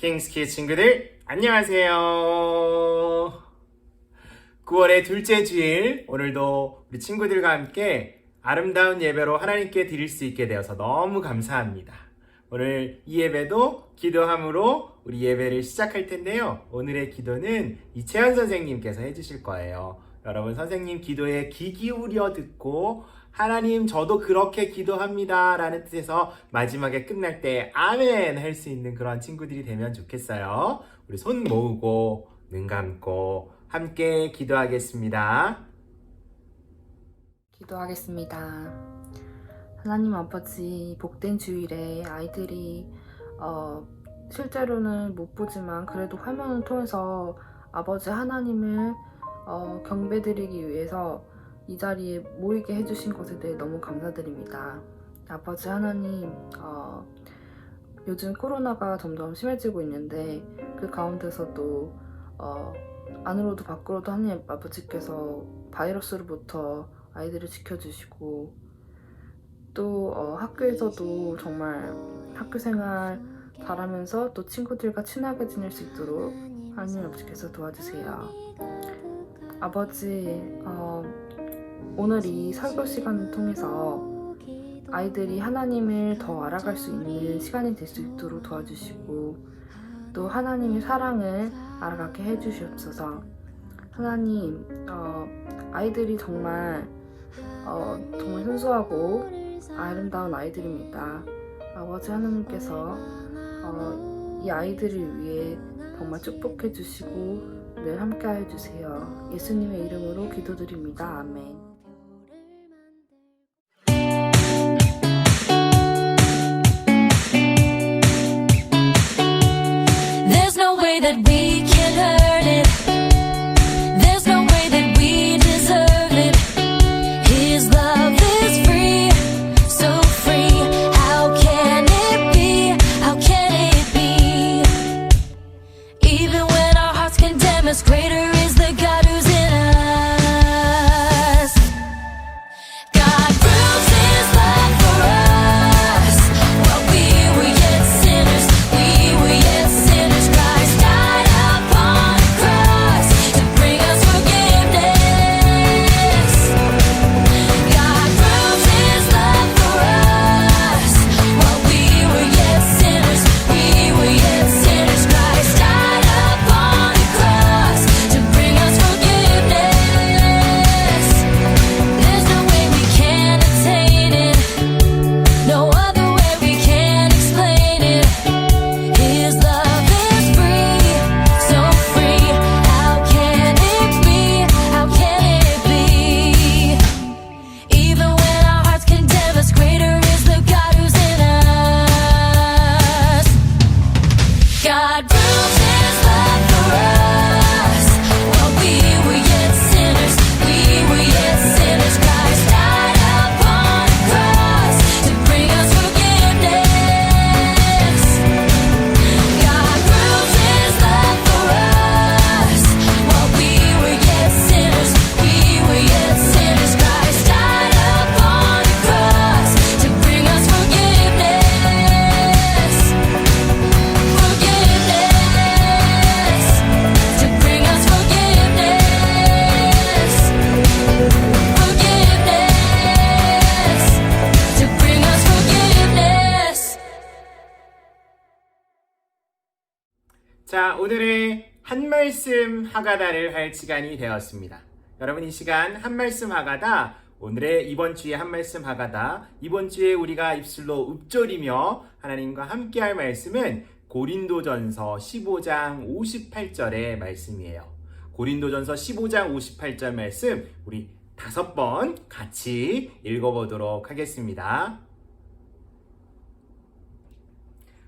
킹스키 친구들 안녕하세요. 9월의 둘째 주일, 오늘도 우리 친구들과 함께 아름다운 예배로 하나님께 드릴 수 있게 되어서 너무 감사합니다. 오늘 이 예배도 기도함으로 우리 예배를 시작할 텐데요. 오늘의 기도는 이채연 선생님께서 해주실 거예요. 여러분, 선생님 기도에 귀 기울여 듣고 하나님 저도 그렇게 기도합니다 라는 뜻에서 마지막에 끝날 때 아멘 할 수 있는 그런 친구들이 되면 좋겠어요. 우리 손 모으고 눈 감고 함께 기도하겠습니다. 기도하겠습니다. 하나님 아버지, 복된 주일에 아이들이 실제로는 못 보지만 그래도 화면을 통해서 아버지 하나님을 경배드리기 위해서 이 자리에 모이게 해주신 것에 대해 너무 감사드립니다. 아버지 하나님, 요즘 코로나가 점점 심해지고 있는데 그 가운데서도 안으로도 밖으로도 하나님 아버지께서 바이러스로부터 아이들을 지켜주시고 또 학교에서도 정말 학교생활 잘하면서 또 친구들과 친하게 지낼 수 있도록 하나님 아버지께서 도와주세요. 아버지, 오늘 이 설교 시간을 통해서 아이들이 하나님을 더 알아갈 수 있는 시간이 될 수 있도록 도와주시고 또 하나님의 사랑을 알아가게 해주시옵소서. 하나님, 아이들이 정말 순수하고 아름다운 아이들입니다. 아버지 하나님께서 이 아이들을 위해 정말 축복해 주시고 늘 함께하여 주세요. 예수님의 이름으로 기도드립니다. 아멘. There's no way that we can earn it. There's no way that we deserve it. His love is free, so free. How can it be? How can it be? Even when our hearts condemn us, greater is the God who's in us. God proves His love for us. While we were yet sinners, Christ died upon the cross to bring us forgiveness. God proves His love for us. While we were yet sinners, Christ died upon the cross to bring us forgiveness. There's no way we can attain it, no other way we can explain it. His love is free, so free. How can it be? How can it be? Even when our hearts condemn us, greater is the God who's in us. God proves His love for us. While we were yet sinners, Christ died upon the cross to bring us forgiveness. God proves His love for us. While we were yet sinners, Christ died upon the cross to bring us forgiveness. Forgiveness. To bring us forgiveness. Forgiveness. To bring us forgiveness. 자, 오늘의 한 말씀 하가다를 할 시간이 되었습니다. 여러분, 이 시간 한 말씀 하가다, 오늘의 이번 주에 한 말씀 하가다, 이번 주에 우리가 입술로 읊조리며 하나님과 함께 할 말씀은 고린도전서 15장 58절의 말씀이에요. 고린도전서 15장 58절 말씀 우리 5번 같이 읽어보도록 하겠습니다.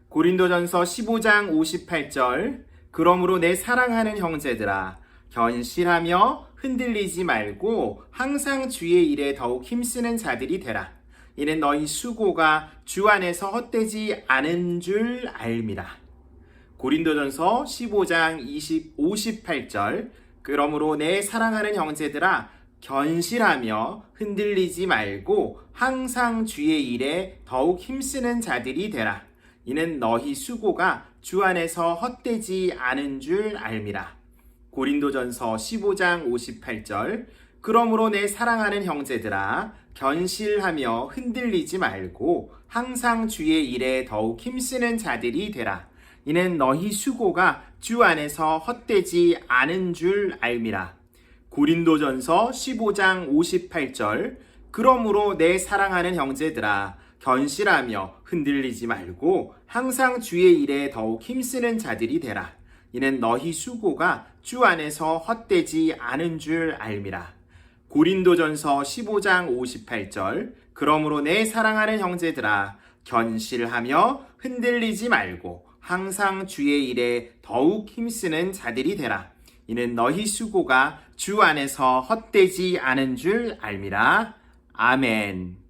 고린도전서 15장 58절. 그러므로 내 사랑하는 형제들아, 견실하며 흔들리지 말고 항상 주의 일에 더욱 힘쓰는 자들이 되라. 이는 너희 수고가 주 안에서 헛되지 않은 줄 알미라. 고린도전서 15장 58절. 그러므로 내 사랑하는 형제들아, 견실하며 흔들리지 말고 항상 주의 일에 더욱 힘쓰는 자들이 되라. 이는 너희 수고가 주 안에서 헛되지 않은 줄 알미라. 고린도전서 15장 58절. 그러므로 내 사랑하는 형제들아, 견실하며 흔들리지 말고 항상 주의 일에 더욱 힘쓰는 자들이 되라. 이는 너희 수고가 주 안에서 헛되지 않은 줄 알미라. 고린도전서 15장 58절. 그러므로 내 사랑하는 형제들아, 견실하며 흔들리지 말고 항상 주의 일에 더욱 힘쓰는 자들이 되라. 이는 너희 수고가 주 안에서 헛되지 않은 줄 알미라. 고린도전서 15장 58절. 그러므로 내 사랑하는 형제들아, 견실하며 흔들리지 말고 항상 주의 일에 더욱 힘쓰는 자들이 되라. 이는 너희 수고가 주 안에서 헛되지 않은 줄 알미라. 아멘.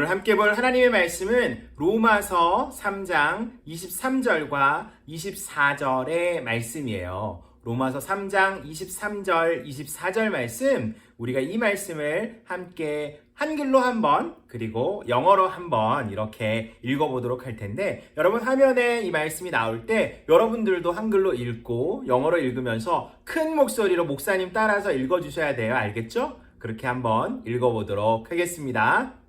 오늘 함께 볼 하나님의 말씀은 로마서 3장 23절과 24절의 말씀이에요. 로마서 3장 23절, 24절 말씀, 우리가 이 말씀을 함께 한글로 한번, 그리고 영어로 한번 이렇게 읽어보도록 할 텐데, 여러분 화면에 이 말씀이 나올 때 여러분들도 한글로 읽고 영어로 읽으면서 큰 목소리로 목사님 따라서 읽어주셔야 돼요. 알겠죠? 그렇게 한번 읽어보도록 하겠습니다.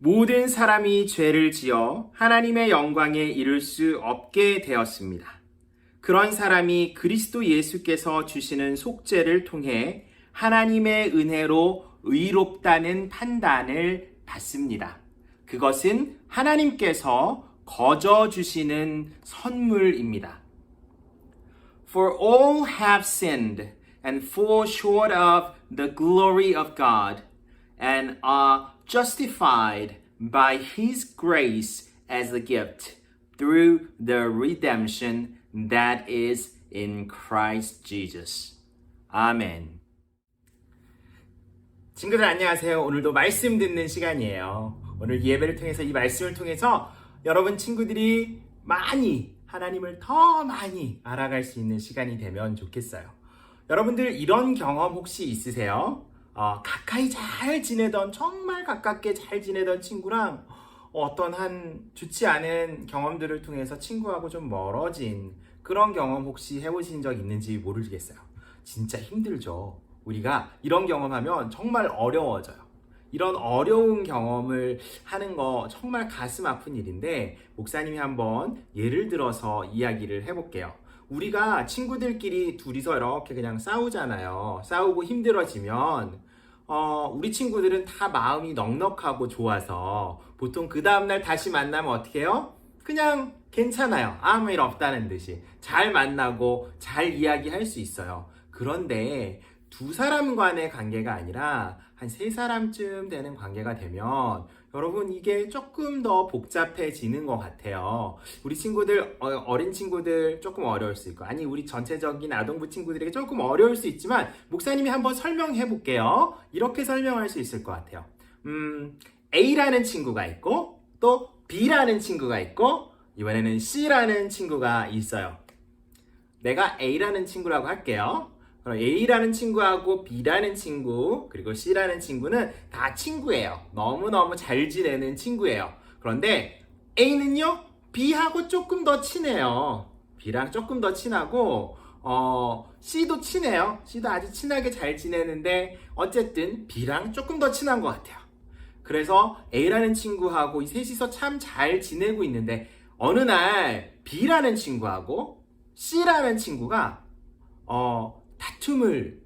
모든 사람이 죄를 지어 하나님의 영광에 이를 수 없게 되었습니다. 그런 사람이 그리스도 예수께서 주시는 속죄를 통해 하나님의 은혜로 의롭다는 판단을 받습니다. 그것은 하나님께서 거저 주시는 선물입니다. For all have sinned and fall short of the glory of God and are justified by His grace as a gift through the redemption that is in Christ Jesus. 아멘. 친구들 안녕하세요. 오늘도 말씀 듣는 시간이에요. 오늘 예배를 통해서 이 말씀을 통해서 여러분 친구들이 많이 하나님을 더 많이 알아갈 수 있는 시간이 되면 좋겠어요. 여러분들 이런 경험 혹시 있으세요? 가까이 잘 지내던 정말 가깝게 잘 지내던 친구랑 어떤 한 좋지 않은 경험들을 통해서 친구하고 좀 멀어진 그런 경험 혹시 해보신 적 있는지 모르겠어요. 진짜 힘들죠. 우리가 이런 경험하면 정말 어려워져요. 이런 어려운 경험을 하는 거 정말 가슴 아픈 일인데 목사님이 한번 예를 들어서 이야기를 해볼게요. 우리가 친구들끼리 둘이서 이렇게 그냥 싸우잖아요. 싸우고 힘들어지면 우리 친구들은 다 마음이 넉넉하고 좋아서 보통 그 다음날 다시 만나면 어떻게 해요? 그냥 괜찮아요. 아무 일 없다는 듯이 잘 만나고 잘 이야기할 수 있어요. 그런데 두 사람 간의 관계가 아니라 한 세 사람쯤 되는 관계가 되면 여러분 이게 조금 더 복잡해지는 것 같아요. 우리 친구들, 어린 친구들 조금 어려울 수 있고 아니 우리 전체적인 아동부 친구들에게 조금 어려울 수 있지만 목사님이 한번 설명해 볼게요. 이렇게 설명할 수 있을 것 같아요. A라는 친구가 있고 또 B라는 친구가 있고 이번에는 C라는 친구가 있어요. 내가 A라는 친구라고 할게요. 그럼 A라는 친구하고 B라는 친구 그리고 C라는 친구는 다 친구예요. 너무너무 잘 지내는 친구예요. 그런데 A는요 B하고 조금 더 친해요. B랑 조금 더 친하고 C도 친해요. C도 아주 친하게 잘 지내는데 어쨌든 B랑 조금 더 친한 것 같아요. 그래서 A라는 친구하고 이 셋이서 참 잘 지내고 있는데 어느 날 B라는 친구하고 C라는 친구가 다툼을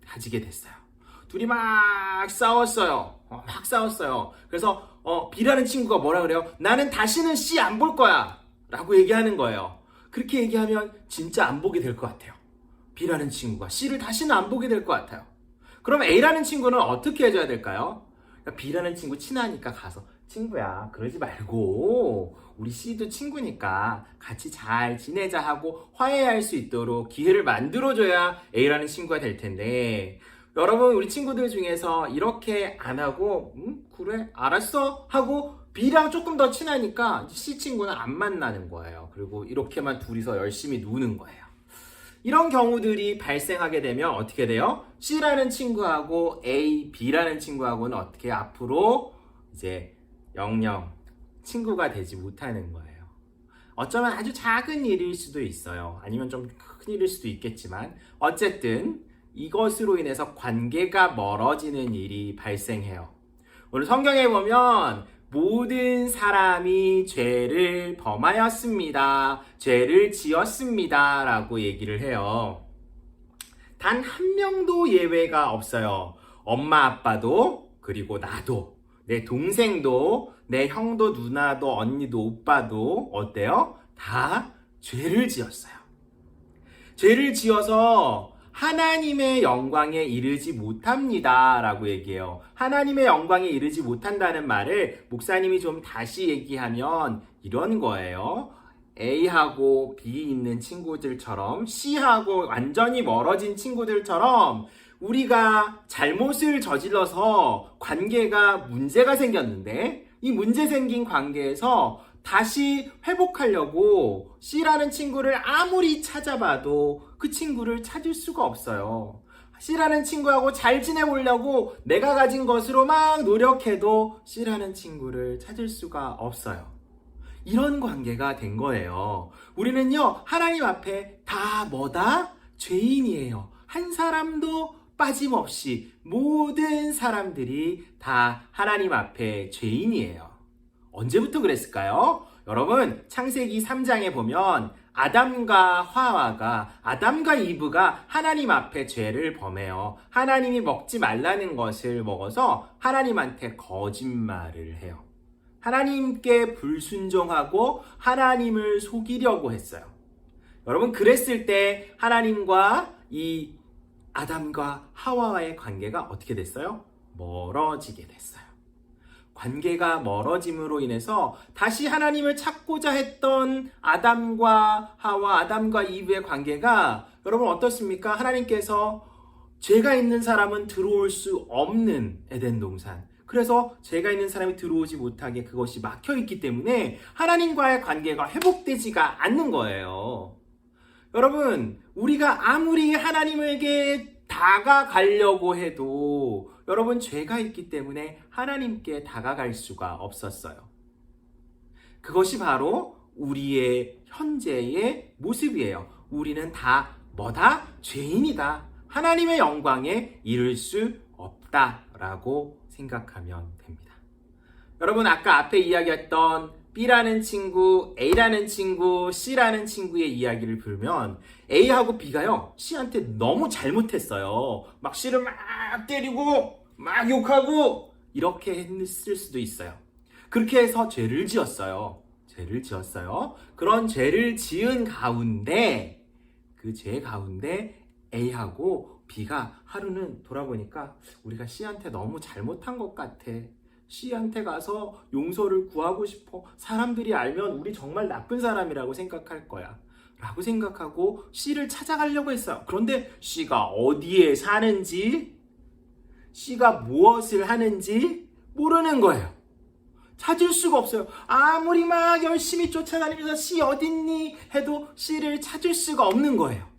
가지게 됐어요. 둘이 막 싸웠어요. 막 싸웠어요. 그래서 B라는 친구가 뭐라 그래요? 나는 다시는 C 안 볼 거야 라고 얘기하는 거예요. 그렇게 얘기하면 진짜 안 보게 될 것 같아요. B라는 친구가 C를 다시는 안 보게 될 것 같아요. 그럼 A라는 친구는 어떻게 해줘야 될까요? B라는 친구 친하니까 가서 친구야 그러지 말고 우리 C도 친구니까 같이 잘 지내자 하고 화해할 수 있도록 기회를 만들어줘야 A라는 친구가 될 텐데 여러분 우리 친구들 중에서 이렇게 안 하고 그래 알았어 하고 B랑 조금 더 친하니까 C 친구는 안 만나는 거예요. 그리고 이렇게만 둘이서 열심히 노는 거예요. 이런 경우들이 발생하게 되면 어떻게 돼요? C라는 친구하고 A, B라는 친구하고는 어떻게 앞으로 이제 영영 친구가 되지 못하는 거예요. 어쩌면 아주 작은 일일 수도 있어요. 아니면 좀 큰 일일 수도 있겠지만 어쨌든 이것으로 인해서 관계가 멀어지는 일이 발생해요. 오늘 성경에 보면 모든 사람이 죄를 범하였습니다. 죄를 지었습니다. 라고 얘기를 해요. 단 한 명도 예외가 없어요. 엄마 아빠도 그리고 나도 내 동생도 내 형도 누나도 언니도 오빠도 어때요? 다 죄를 지었어요. 죄를 지어서 하나님의 영광에 이르지 못합니다 라고 얘기해요. 하나님의 영광에 이르지 못한다는 말을 목사님이 좀 다시 얘기하면 이런 거예요. A하고 B 있는 친구들처럼 C하고 완전히 멀어진 친구들처럼 우리가 잘못을 저질러서 관계가 문제가 생겼는데 이 문제 생긴 관계에서 다시 회복하려고 C라는 친구를 아무리 찾아봐도 그 친구를 찾을 수가 없어요. C라는 친구하고 잘 지내보려고 내가 가진 것으로 막 노력해도 C라는 친구를 찾을 수가 없어요. 이런 관계가 된 거예요. 우리는요, 하나님 앞에 다 뭐다? 죄인이에요. 한 사람도 빠짐없이 모든 사람들이 다 하나님 앞에 죄인이에요. 언제부터 그랬을까요? 여러분, 창세기 3장에 보면 아담과 이브가 하나님 앞에 죄를 범해요. 하나님이 먹지 말라는 것을 먹어서 하나님한테 거짓말을 해요. 하나님께 불순종하고 하나님을 속이려고 했어요. 여러분, 그랬을 때 하나님과 이 아담과 하와의 관계가 어떻게 됐어요? 멀어지게 됐어요. 관계가 멀어짐으로 인해서 다시 하나님을 찾고자 했던 아담과 하와, 아담과 이브의 관계가 여러분 어떻습니까? 하나님께서 죄가 있는 사람은 들어올 수 없는 에덴 동산. 그래서 죄가 있는 사람이 들어오지 못하게 그것이 막혀 있기 때문에 하나님과의 관계가 회복되지가 않는 거예요. 여러분, 우리가 아무리 하나님에게 다가가려고 해도 여러분 죄가 있기 때문에 하나님께 다가갈 수가 없었어요. 그것이 바로 우리의 현재의 모습이에요. 우리는 다 뭐다? 죄인이다. 하나님의 영광에 이를 수 없다라고 생각하면 됩니다. 여러분, 아까 앞에 이야기했던 B라는 친구, A라는 친구, C라는 친구의 이야기를 들으면 A하고 B가요, C한테 너무 잘못했어요. 막 C를 막 때리고 막 욕하고 이렇게 했을 수도 있어요. 그렇게 해서 죄를 지었어요. 그런 죄를 지은 가운데, 그 죄 가운데 A하고 B가 하루는 돌아보니까 우리가 C한테 너무 잘못한 것 같아. C한테 가서 용서를 구하고 싶어. 사람들이 알면 우리 정말 나쁜 사람이라고 생각할 거야. 라고 생각하고 C를 찾아가려고 했어요. 그런데 C가 어디에 사는지, C가 무엇을 하는지 모르는 거예요. 찾을 수가 없어요. 아무리 막 열심히 쫓아다니면서 C 어딨니? 해도 C를 찾을 수가 없는 거예요.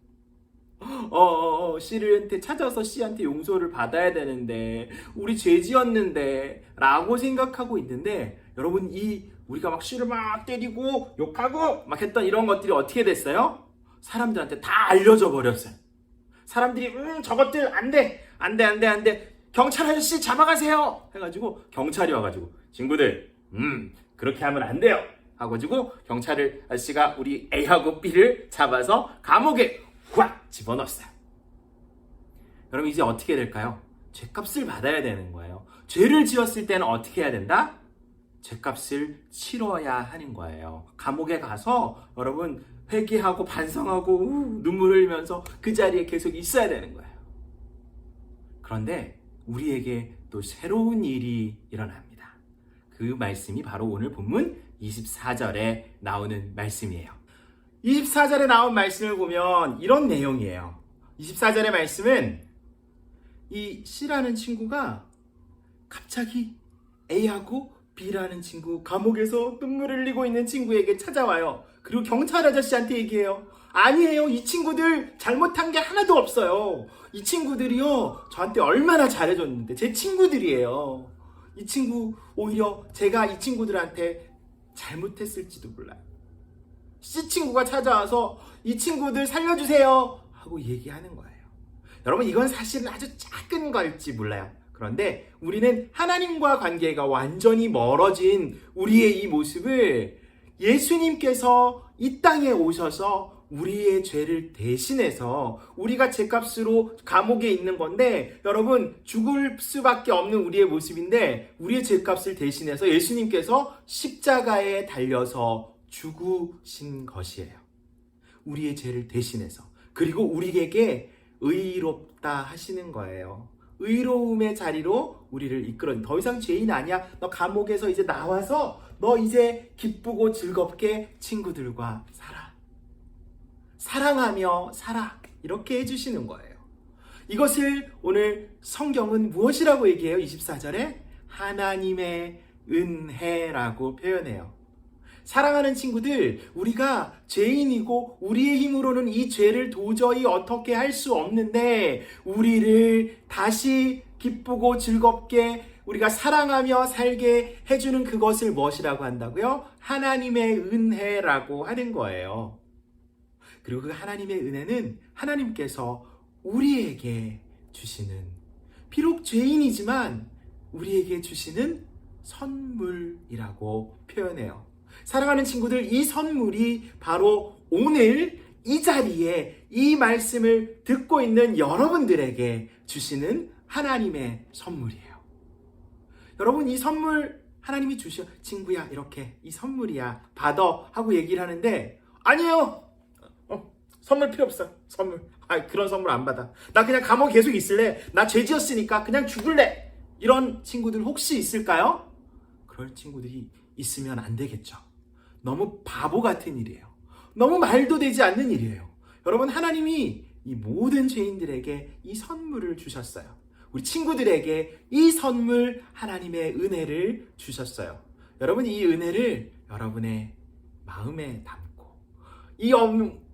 C한테 찾아서 C한테 용서를 받아야 되는데, 우리 죄 지었는데 라고 생각하고 있는데, 여러분, 우리가 막 C를 막 때리고 욕하고 막 했던 이런 것들이 어떻게 됐어요? 사람들한테 다 알려져 버렸어요. 사람들이 저것들 안 돼, 경찰 아저씨 잡아가세요 해가지고 경찰이 와가지고, 친구들 그렇게 하면 안 돼요 하고지고 경찰 아저씨가 우리 A하고 B를 잡아서 감옥에 꽉 집어넣었어요. 여러분, 이제 어떻게 될까요? 죄값을 받아야 되는 거예요. 죄를 지었을 때는 어떻게 해야 된다? 죄값을 치러야 하는 거예요. 감옥에 가서 여러분 회개하고 반성하고 눈물 흘리면서 그 자리에 계속 있어야 되는 거예요. 그런데 우리에게 또 새로운 일이 일어납니다. 그 말씀이 바로 오늘 본문 24절에 나오는 말씀이에요. 24절에 나온 말씀을 보면 이런 내용이에요. 24절의 말씀은 이 C라는 친구가 갑자기 A하고 B라는 친구, 감옥에서 눈물 흘리고 있는 친구에게 찾아와요. 그리고 경찰 아저씨한테 얘기해요. 아니에요, 이 친구들 잘못한 게 하나도 없어요. 이 친구들이요, 저한테 얼마나 잘해줬는데, 제 친구들이에요. 이 친구, 오히려 제가 이 친구들한테 잘못했을지도 몰라요. C 친구가 찾아와서 이 친구들 살려주세요 하고 얘기하는 거예요. 여러분, 이건 사실은 아주 작은 걸지 몰라요. 그런데 우리는 하나님과 관계가 완전히 멀어진 우리의 이 모습을 예수님께서 이 땅에 오셔서 우리의 죄를 대신해서, 우리가 죄값으로 감옥에 있는 건데, 여러분, 죽을 수밖에 없는 우리의 모습인데, 우리의 죄값을 대신해서 예수님께서 십자가에 달려서 죽으신 것이에요. 우리의 죄를 대신해서. 그리고 우리에게 의롭다 하시는 거예요. 의로움의 자리로 우리를 이끌어. 더 이상 죄인 아니야. 너 감옥에서 이제 나와서 너 이제 기쁘고 즐겁게 친구들과 살아. 사랑하며 살아. 이렇게 해주시는 거예요. 이것을 오늘 성경은 무엇이라고 얘기해요? 24절에 하나님의 은혜라고 표현해요. 사랑하는 친구들, 우리가 죄인이고 우리의 힘으로는 이 죄를 도저히 어떻게 할 수 없는데, 우리를 다시 기쁘고 즐겁게 우리가 사랑하며 살게 해주는 그것을 무엇이라고 한다고요? 하나님의 은혜라고 하는 거예요. 그리고 그 하나님의 은혜는 하나님께서 우리에게 주시는, 비록 죄인이지만 우리에게 주시는 선물이라고 표현해요. 사랑하는 친구들, 이 선물이 바로 오늘 이 자리에 이 말씀을 듣고 있는 여러분들에게 주시는 하나님의 선물이에요. 여러분, 이 선물 하나님이 주셔. 친구야, 이렇게 이 선물이야, 받아 하고 얘기를 하는데, 아니에요, 선물 필요 없어. 선물, 그런 선물 안 받아. 나 그냥 감옥에 계속 있을래. 나 죄 지었으니까 그냥 죽을래. 이런 친구들 혹시 있을까요? 그럴 친구들이 있으면 안 되겠죠. 너무 바보 같은 일이에요. 너무 말도 되지 않는 일이에요. 여러분, 하나님이 이 모든 죄인들에게 이 선물을 주셨어요. 우리 친구들에게 이 선물, 하나님의 은혜를 주셨어요. 여러분, 이 은혜를 여러분의 마음에 담고 이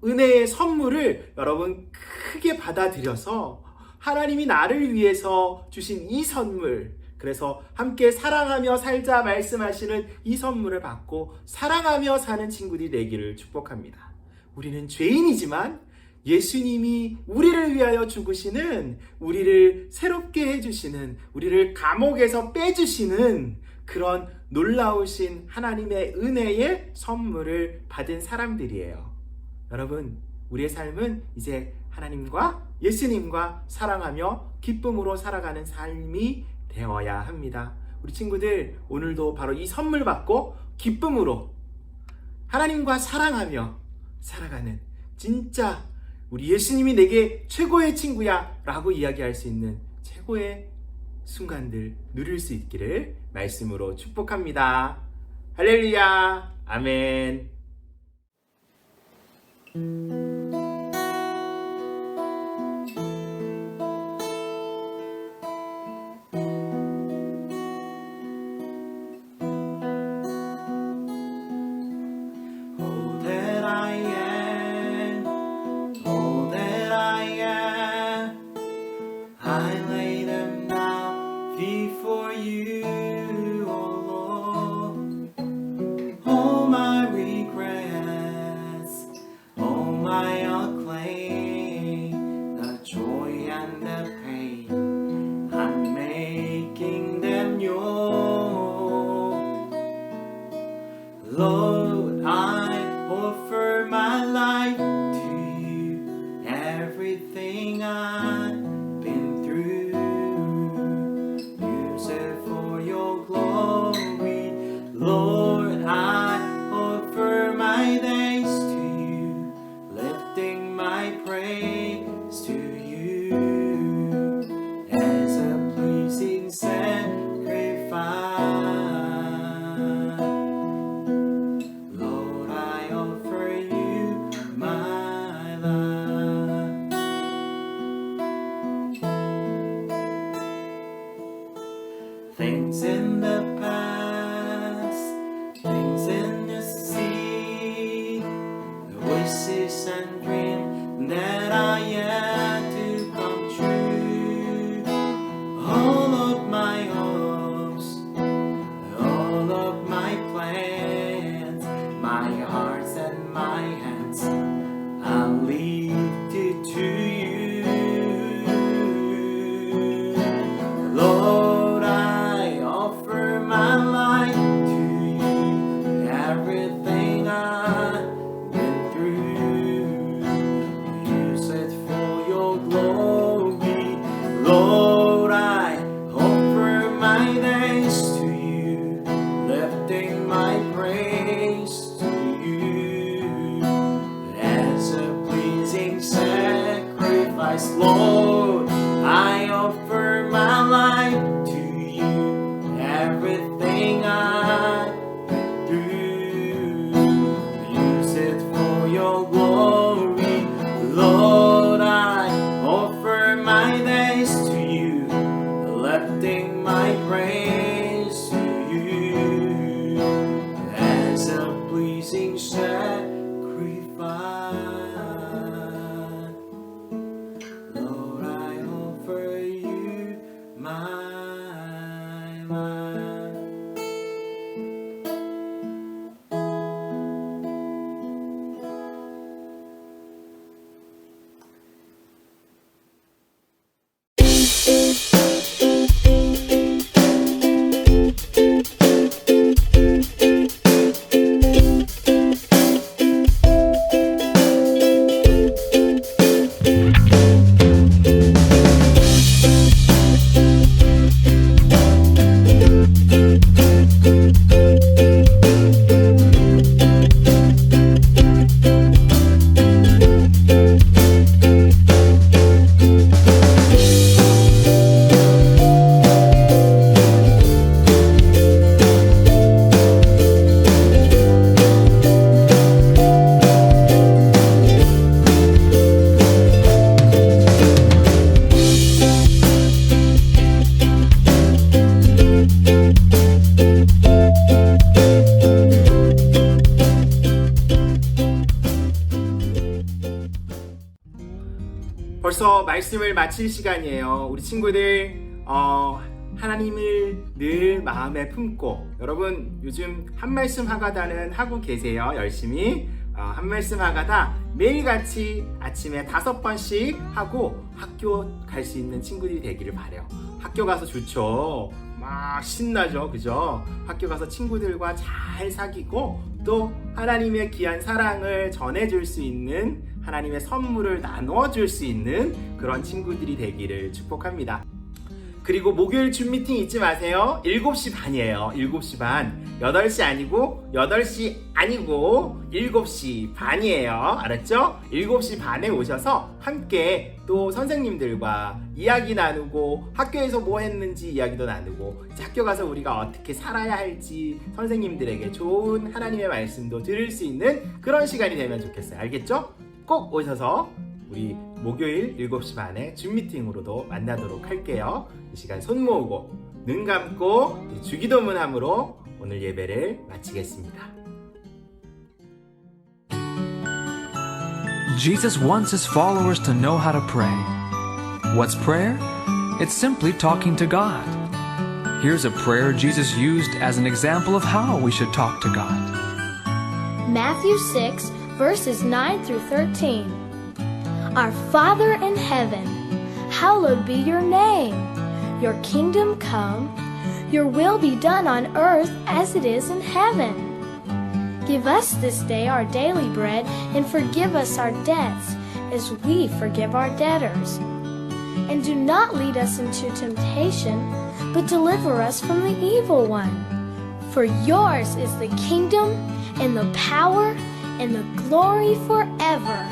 은혜의 선물을 여러분 크게 받아들여서 하나님이 나를 위해서 주신 이 선물, 그래서 함께 사랑하며 살자 말씀하시는 이 선물을 받고 사랑하며 사는 친구들이 되기를 축복합니다. 우리는 죄인이지만 예수님이 우리를 위하여 죽으시는, 우리를 새롭게 해주시는, 우리를 감옥에서 빼주시는 그런 놀라우신 하나님의 은혜의 선물을 받은 사람들이에요. 여러분, 우리의 삶은 이제 하나님과 예수님과 사랑하며 기쁨으로 살아가는 삶이 되어야 합니다. 우리 친구들, 오늘도 바로 이 선물 받고 기쁨으로 하나님과 사랑하며 살아가는, 진짜 우리 예수님이 내게 최고의 친구야 라고 이야기할 수 있는 최고의 순간들 누릴 수 있기를 말씀으로 축복합니다. 할렐루야. 아멘. I lay them now before you, O Lord. All my regrets, all my acclaim, the joy and the pain, I'm making them yours. Lord, I offer my life to you, everything I've been through. Use it for your glory. Lord, I offer my days to you, lifting my praise to you as a pleasing sacrifice. Lord, I offer you my life. Things in the past, things in the sea, the wishes and dreams that are yet to come true. All of my hopes, all of my plans, my hearts and my hands, I'll leave it to you. Lord, I offer my life to you, everything I've been through. Use it for your glory. Lord, I offer my days to you, lifting my praise to you as a pleasing sacrifice. Lord, I offer my life to you, everything I've been through. Use it for your glory. Lord, I offer my days to you, lifting my praise to you as a pleasing sacrifice. Lord, 벌써 말씀을 마칠 시간이에요. 우리 친구들 하나님을 늘 마음에 품고, 여러분 요즘 한말씀 하가다는 하고 계세요. 열심히 한말씀 하가다 매일같이 아침에 5번씩 하고 학교 갈 수 있는 친구들이 되기를 바래요. 학교 가서 좋죠. 막 신나죠, 그죠? 학교 가서 친구들과 잘 사귀고 또 하나님의 귀한 사랑을 전해줄 수 있는, 하나님의 선물을 나눠줄 수 있는 그런 친구들이 되기를 축복합니다. 그리고 목요일 줌 미팅 잊지 마세요. 7시 반이에요. 7시 반. 8시 아니고 8시 아니고 7시 반이에요. 알았죠? 7시 반에 오셔서 함께 또 선생님들과 이야기 나누고, 학교에서 뭐 했는지 이야기도 나누고, 학교 가서 우리가 어떻게 살아야 할지 선생님들에게 좋은 하나님의 말씀도 들을 수 있는 그런 시간이 되면 좋겠어요. 알겠죠? 꼭 오셔서 우리 목요일 7시 반에 줌 미팅으로도 만나도록 할게요. 이 시간 손 모으고 눈 감고 주기도문함으로 오늘 예배를 마치겠습니다. Jesus wants his followers to know how to pray. What's prayer? It's simply talking to God. Here's a prayer Jesus used as an example of how we should talk to God. Matthew 6, verses 9 through 13. Our Father in heaven, hallowed be your name. Your kingdom come, your will be done on earth as it is in heaven. Give us this day our daily bread, and forgive us our debts as we forgive our debtors. And do not lead us into temptation, but deliver us from the evil one. For yours is the kingdom, and the power, and the glory forever.